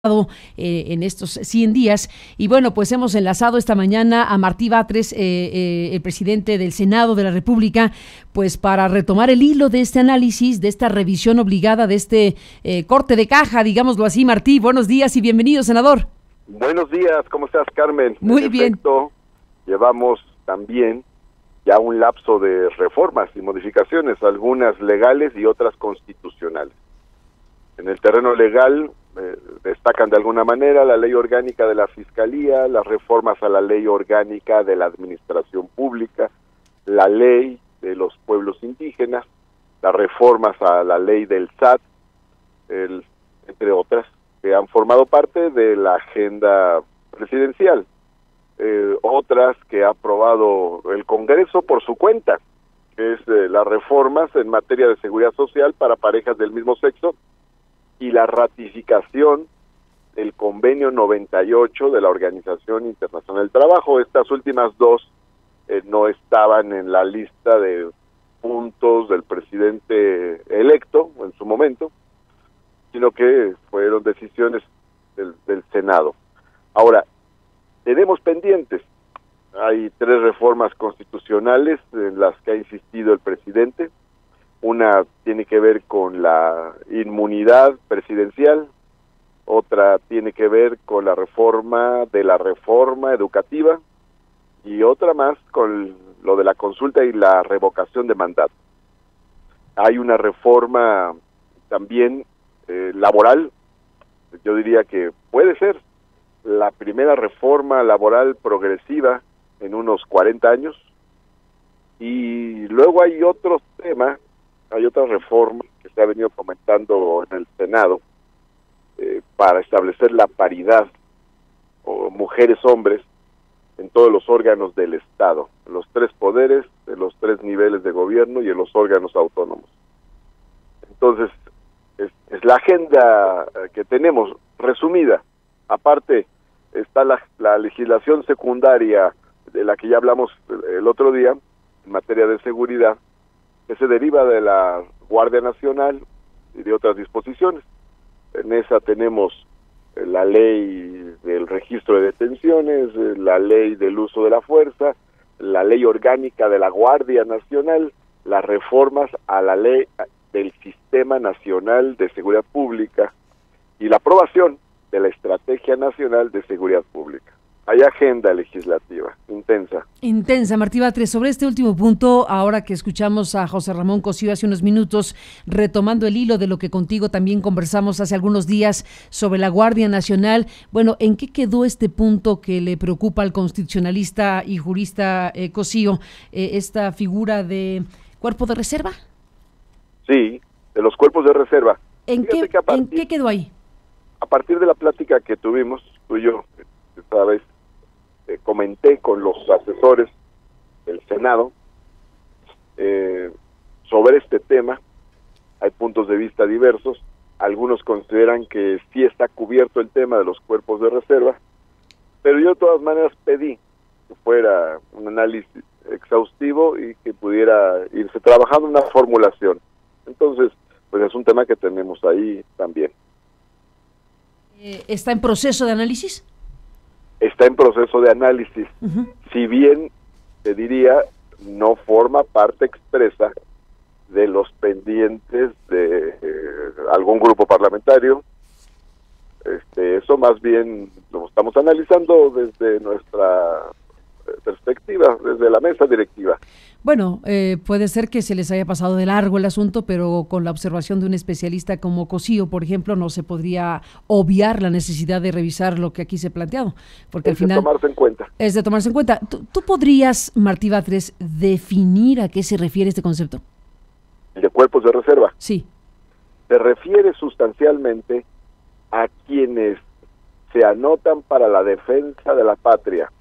en estos 100 días. Y bueno, pues hemos enlazado esta mañana a Martí Batres, el presidente del Senado de la República, pues para retomar el hilo de este análisis, de esta revisión obligada, de este corte de caja, digámoslo así. Martí, buenos días y bienvenido, senador. Buenos días, ¿cómo estás, Carmen? Muy bien. Llevamos también ya un lapso de reformas y modificaciones, algunas legales y otras constitucionales. En el terreno legal destacan de alguna manera la ley orgánica de la Fiscalía, las reformas a la ley orgánica de la Administración Pública, la ley de los pueblos indígenas, las reformas a la ley del SAT, entre otras, que han formado parte de la agenda presidencial. Otras que ha aprobado el Congreso por su cuenta, que es las reformas en materia de seguridad social para parejas del mismo sexo, y la ratificación del convenio 98 de la Organización Internacional del Trabajo. Estas últimas dos no estaban en la lista de puntos del presidente electo en su momento, sino que fueron decisiones del Senado. Ahora, tenemos pendientes. Hay 3 reformas constitucionales en las que ha insistido el presidente. Una tiene que ver con la inmunidad presidencial, otra tiene que ver con la reforma educativa y otra más con lo de la consulta y la revocación de mandato. Hay una reforma también laboral, yo diría que puede ser la primera reforma laboral progresiva en unos 40 años, y luego hay otros temas. Hay otra reforma que se ha venido comentando en el Senado para establecer la paridad, o mujeres-hombres, en todos los órganos del Estado, en los 3 poderes, en los 3 niveles de gobierno y en los órganos autónomos. Entonces, es la agenda que tenemos resumida. Aparte, está la legislación secundaria de la que ya hablamos el otro día, en materia de seguridad, que se deriva de la Guardia Nacional y de otras disposiciones. En esa tenemos la ley del registro de detenciones, la ley del uso de la fuerza, la ley orgánica de la Guardia Nacional, las reformas a la ley del Sistema Nacional de Seguridad Pública y la aprobación de la Estrategia Nacional de Seguridad Pública. Hay agenda legislativa intensa. Intensa, Martí Batres. Sobre este último punto, ahora que escuchamos a José Ramón Cosío hace unos minutos, retomando el hilo de lo que contigo también conversamos hace algunos días sobre la Guardia Nacional, bueno, ¿en qué quedó este punto que le preocupa al constitucionalista y jurista Cosío, esta figura de cuerpo de reserva? Sí, de los cuerpos de reserva. ¿En qué quedó ahí? A partir de la plática que tuvimos, tú y yo, esta vez, comenté con los asesores del Senado sobre este tema. Hay puntos de vista diversos. Algunos consideran que sí está cubierto el tema de los cuerpos de reserva, pero yo de todas maneras pedí que fuera un análisis exhaustivo y que pudiera irse trabajando una formulación. Entonces, pues es un tema que tenemos ahí también. ¿Está en proceso de análisis? Está en proceso de análisis. Si bien, te diría, no forma parte expresa de los pendientes de algún grupo parlamentario. Eso más bien lo estamos analizando desde nuestra perspectiva, desde la mesa directiva. Bueno, puede ser que se les haya pasado de largo el asunto, pero con la observación de un especialista como Cosío, por ejemplo, no se podría obviar la necesidad de revisar lo que aquí se ha planteado, porque al final es de tomarse en cuenta. Es de tomarse en cuenta. ¿Tú podrías, Martí Batres, definir a qué se refiere este concepto? ¿De cuerpos de reserva? Sí. Se refiere sustancialmente a quienes se anotan para la defensa de la patria,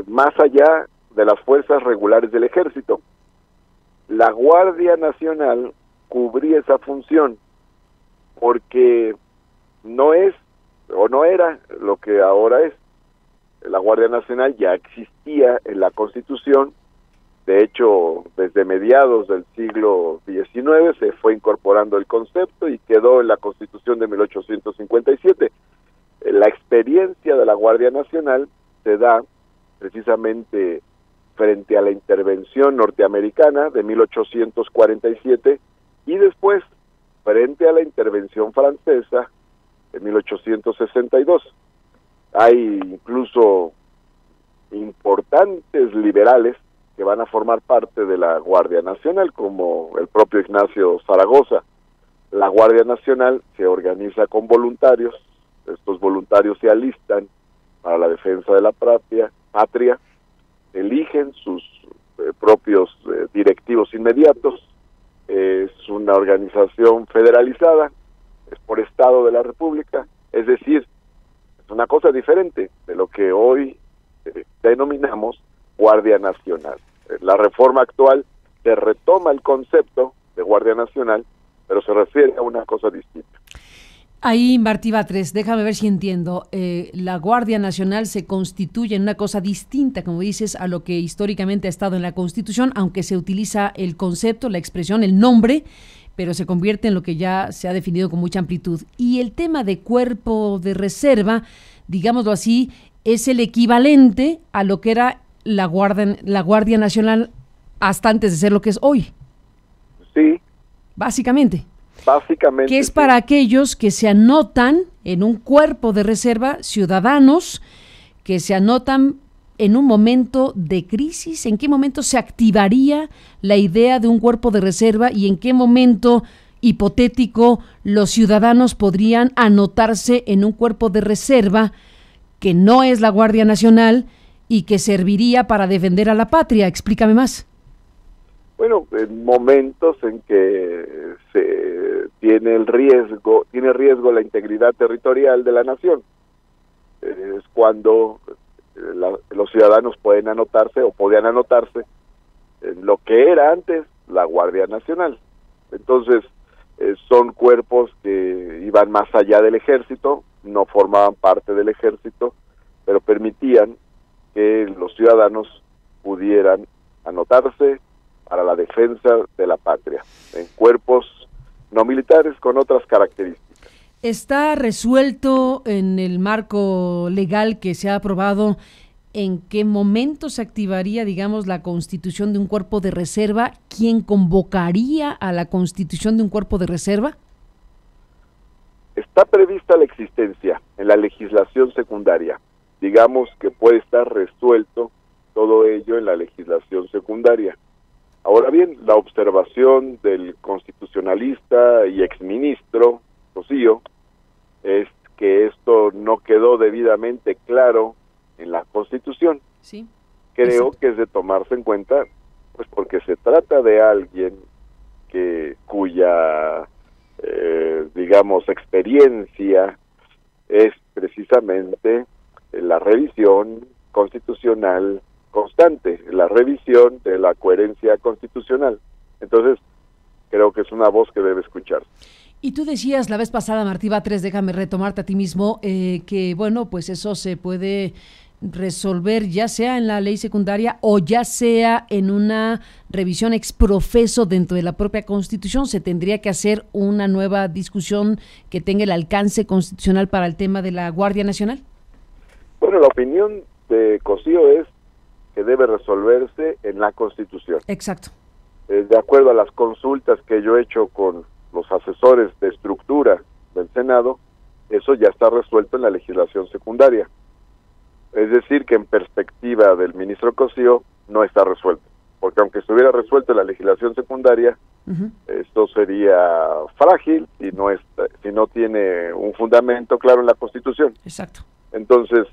más allá de las fuerzas regulares del ejército. La Guardia Nacional cubría esa función porque no es o no era lo que ahora es. La Guardia Nacional ya existía en la Constitución, De hecho, desde mediados del siglo XIX se fue incorporando el concepto y quedó en la Constitución de 1857. La experiencia de la Guardia Nacional se da precisamente frente a la intervención norteamericana de 1847 y después frente a la intervención francesa de 1862. Hay incluso importantes liberales que van a formar parte de la Guardia Nacional, como el propio Ignacio Zaragoza. La Guardia Nacional se organiza con voluntarios, estos voluntarios se alistan para la defensa de la patria, eligen sus propios directivos inmediatos, es una organización federalizada, es por Estado de la República, es decir, es una cosa diferente de lo que hoy denominamos Guardia Nacional. La reforma actual se retoma el concepto de Guardia Nacional, pero se refiere a una cosa distinta. Ahí, Martí Batres, déjame ver si entiendo. La Guardia Nacional se constituye en una cosa distinta, como dices, a lo que históricamente ha estado en la Constitución, aunque se utiliza el concepto, la expresión, el nombre, pero se convierte en lo que ya se ha definido con mucha amplitud. Y el tema de cuerpo de reserva, digámoslo así, es el equivalente a lo que era la Guardia Nacional hasta antes de ser lo que es hoy. Sí. Básicamente. Que es sí. Para aquellos que se anotan en un cuerpo de reserva, ciudadanos que se anotan en un momento de crisis. ¿En qué momento se activaría la idea de un cuerpo de reserva y en qué momento hipotético los ciudadanos podrían anotarse en un cuerpo de reserva que no es la Guardia Nacional y que serviría para defender a la patria? Explícame más. Bueno, en momentos en que tiene riesgo la integridad territorial de la nación, es cuando los ciudadanos pueden anotarse o podían anotarse en lo que era antes la Guardia Nacional. Entonces, son cuerpos que iban más allá del ejército, no formaban parte del ejército, pero permitían que los ciudadanos pudieran anotarse para la defensa de la patria, en cuerpos no militares con otras características. ¿Está resuelto en el marco legal que se ha aprobado en qué momento se activaría, digamos, la constitución de un cuerpo de reserva? ¿Quién convocaría a la constitución de un cuerpo de reserva? Está prevista la existencia en la legislación secundaria. Digamos que puede estar resuelto todo ello en la legislación secundaria. Ahora bien, la observación del constitucionalista y exministro Cosío es que esto no quedó debidamente claro en la Constitución. Sí. Creo que es de tomarse en cuenta, pues porque se trata de alguien cuya, digamos, experiencia es precisamente la revisión constitucional constante, la revisión de la coherencia constitucional. Entonces, creo que es una voz que debe escuchar. Y tú decías la vez pasada, Martí Batres, déjame retomarte a ti mismo, que bueno, pues eso se puede resolver ya sea en la ley secundaria o ya sea en una revisión ex profeso dentro de la propia Constitución. ¿Se tendría que hacer una nueva discusión que tenga el alcance constitucional para el tema de la Guardia Nacional? Bueno, la opinión de Cosío es que debe resolverse en la Constitución. Exacto. De acuerdo a las consultas que yo he hecho con los asesores de estructura del Senado, eso ya está resuelto en la legislación secundaria. Es decir, que en perspectiva del ministro Cosío no está resuelto, porque aunque estuviera resuelto en la legislación secundaria, esto sería frágil si no tiene un fundamento claro en la Constitución. Exacto. Entonces,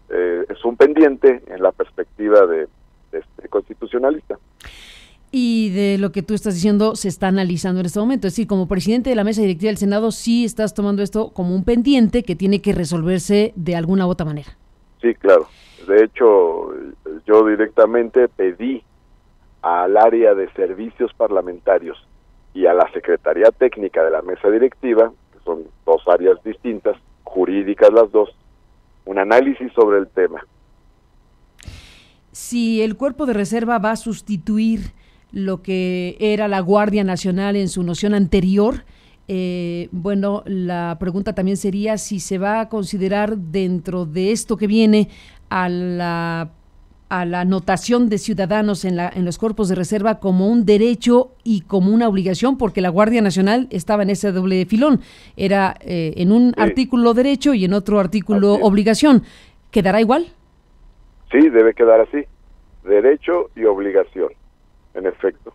es un pendiente en la perspectiva de este constitucionalista. Y de lo que tú estás diciendo se está analizando en este momento, es decir, como presidente de la mesa directiva del Senado, sí estás tomando esto como un pendiente que tiene que resolverse de alguna u otra manera. Sí, claro. De hecho, yo directamente pedí al área de servicios parlamentarios y a la Secretaría Técnica de la mesa directiva, que son dos áreas distintas, jurídicas las dos, un análisis sobre el tema. si el Cuerpo de Reserva va a sustituir lo que era la Guardia Nacional en su noción anterior. Bueno, la pregunta también sería si se va a considerar dentro de esto que viene a la anotación de ciudadanos en los cuerpos de reserva como un derecho y como una obligación, porque la Guardia Nacional estaba en ese doble filón, era en un artículo derecho y en otro artículo obligación. ¿Quedará igual? Sí, debe quedar así, derecho y obligación, en efecto.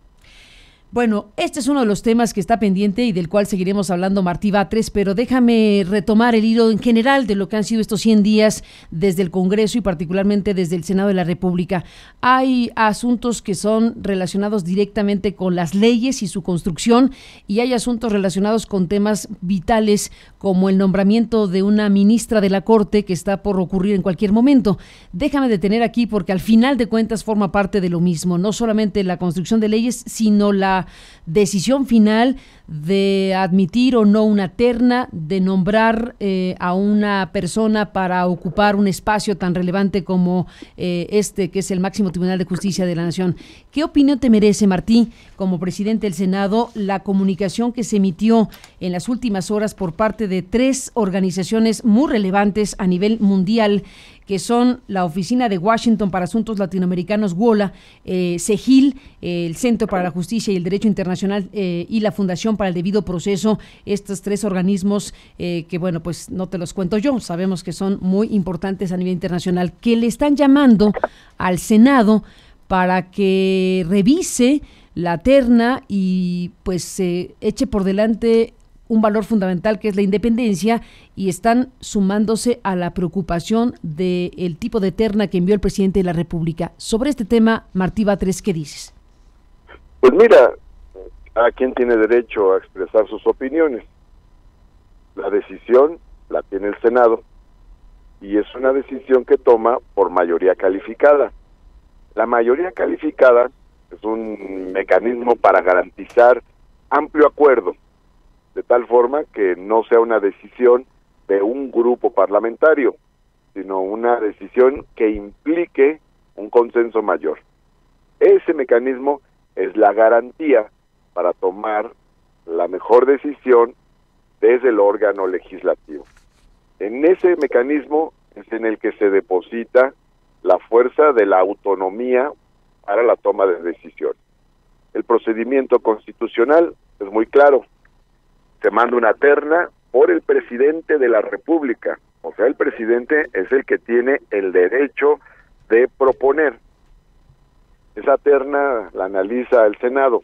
Bueno, este es uno de los temas que está pendiente y del cual seguiremos hablando, Martí Batres, pero déjame retomar el hilo en general de lo que han sido estos 100 días desde el Congreso y particularmente desde el Senado de la República. Hay asuntos que son relacionados directamente con las leyes y su construcción, y hay asuntos relacionados con temas vitales como el nombramiento de una ministra de la Corte que está por ocurrir en cualquier momento. Déjame detener aquí porque al final de cuentas forma parte de lo mismo, no solamente la construcción de leyes, sino la decisión final de admitir o no una terna, de nombrar a una persona para ocupar un espacio tan relevante como que es el máximo Tribunal de Justicia de la Nación. ¿Qué opinión te merece, Martí, como presidente del Senado, la comunicación que se emitió en las últimas horas por parte de 3 organizaciones muy relevantes a nivel mundial, que son la Oficina de Washington para Asuntos Latinoamericanos, WOLA, CEGIL, el Centro para la Justicia y el Derecho Internacional y la Fundación para el Debido Proceso? Estos 3 organismos que, bueno, pues no te los cuento yo, sabemos que son muy importantes a nivel internacional, que le están llamando al Senado para que revise la terna y pues se eche por delante un valor fundamental que es la independencia, y están sumándose a la preocupación del tipo de terna que envió el presidente de la República. Sobre este tema, Martí Batres, ¿qué dices? Pues mira, a quien tiene derecho a expresar sus opiniones. La decisión la tiene el Senado y es una decisión que toma por mayoría calificada. La mayoría calificada es un mecanismo para garantizar amplio acuerdo, de tal forma que no sea una decisión de un grupo parlamentario, sino una decisión que implique un consenso mayor. Ese mecanismo es la garantía para tomar la mejor decisión desde el órgano legislativo. En ese mecanismo es en el que se deposita la fuerza de la autonomía para la toma de decisiones. El procedimiento constitucional es muy claro. Se manda una terna por el presidente de la República. O sea, el presidente es el que tiene el derecho de proponer. Esa terna la analiza el Senado.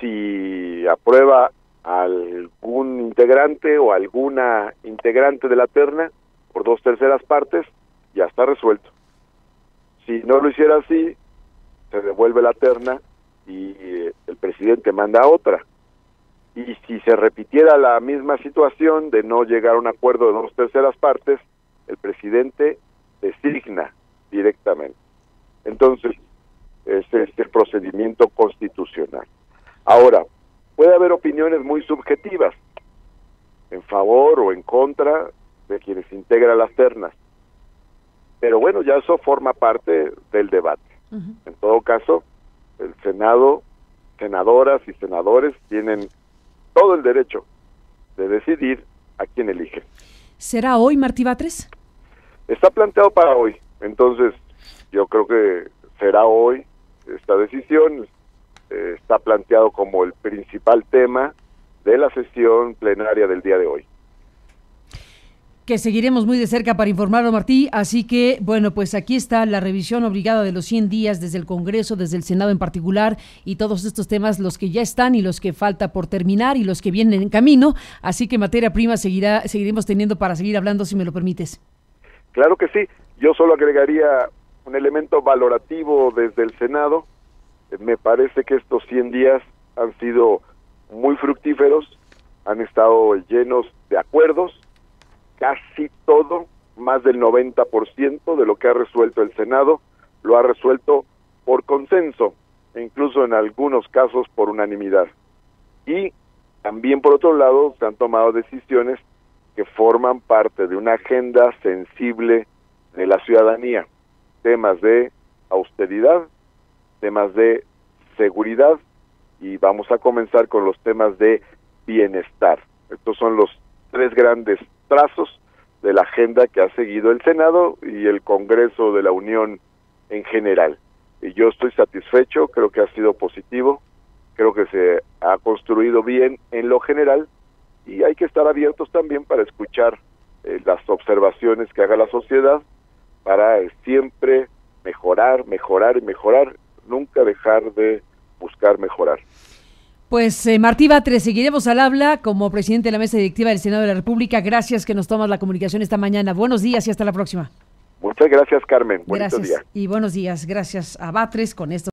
Si aprueba algún integrante o alguna integrante de la terna por 2/3 partes, ya está resuelto. Si no lo hiciera así, se devuelve la terna y el presidente manda otra. Y si se repitiera la misma situación de no llegar a un acuerdo de 2/3 partes, el presidente designa directamente. Entonces, ese es el procedimiento constitucional. Ahora, puede haber opiniones muy subjetivas, en favor o en contra de quienes integran las ternas. Pero bueno, ya eso forma parte del debate. En todo caso, el Senado, senadoras y senadores tienen todo el derecho de decidir a quién eligen. ¿Será hoy, Martí Batres? Está planteado para hoy, entonces yo creo que será hoy esta decisión. Está planteado como el principal tema de la sesión plenaria del día de hoy. Que seguiremos muy de cerca para informarlo, Martí. Así que, bueno, pues aquí está la revisión obligada de los 100 días desde el Congreso, desde el Senado en particular, y todos estos temas, los que ya están y los que falta por terminar y los que vienen en camino. Así que materia prima seguiremos teniendo para seguir hablando, si me lo permites. Claro que sí. Yo solo agregaría un elemento valorativo desde el Senado. Me parece que estos 100 días han sido muy fructíferos, han estado llenos de acuerdos. Casi todo, más del 90% de lo que ha resuelto el Senado, lo ha resuelto por consenso, e incluso en algunos casos por unanimidad. Y también, por otro lado, se han tomado decisiones que forman parte de una agenda sensible de la ciudadanía, temas de austeridad, temas de seguridad y vamos a comenzar con los temas de bienestar. Estos son los 3 grandes trazos de la agenda que ha seguido el Senado y el Congreso de la Unión en general. Y yo estoy satisfecho, creo que ha sido positivo, creo que se ha construido bien en lo general y hay que estar abiertos también para escuchar las observaciones que haga la sociedad para siempre mejorar, nunca dejar de buscar mejorar. Pues Martí Batres, seguiremos al habla como presidente de la mesa directiva del Senado de la República. Gracias que nos tomas la comunicación esta mañana. Buenos días y hasta la próxima. Muchas gracias, Carmen. Bonito Gracias día. Y buenos días. Gracias a Batres con esto.